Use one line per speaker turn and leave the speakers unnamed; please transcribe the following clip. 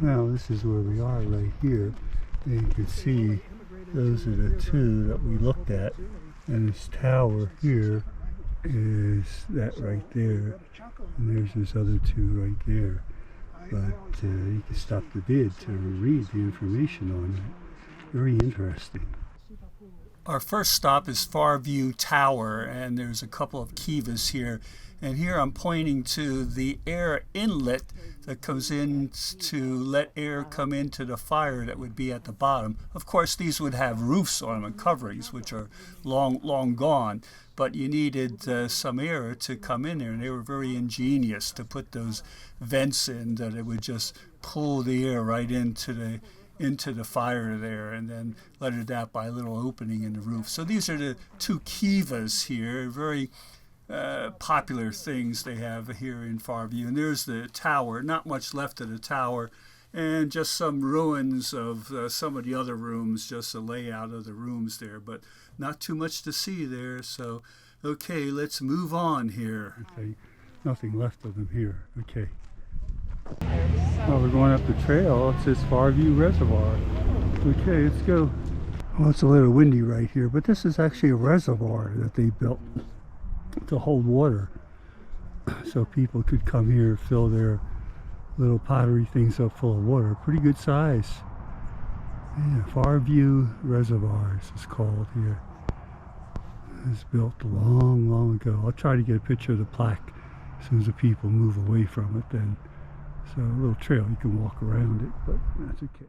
Now this is where we are right here, and you can see those are the two that we looked at, and this tower here is that right there, and there's this other two right there. But you can stop the vid to read the information on it. Very interesting. Our first stop is Farview Tower, and there's a couple of kivas here. And here I'm pointing to the air inlet that comes in to let air come into the fire that would be at the bottom. Of course, these would have roofs on them and coverings, which are long gone. But you needed some air to come in there, and they were very ingenious to put those vents in that it would just pull the air right into the fire there, and then let it out by a little opening in the roof. So these are the two kivas here, very popular things they have here in Farview. And there's the tower, not much left of the tower, and just some ruins of some of the other rooms, just a layout of the rooms there, but not too much to see there. So, okay, let's move on here. Okay, nothing left of them here. Okay. Well, we're going up the trail. It says Farview Reservoir. Okay, let's go. Well, it's a little windy right here, but this is actually a reservoir that they built to hold water, so people could come here, fill their little pottery things up full of water. Pretty good size. Yeah, Farview Reservoirs is called here. It was built long ago. I'll try to get a picture of the plaque as soon as the people move away from it then. So a little trail, you can walk around it, but that's okay.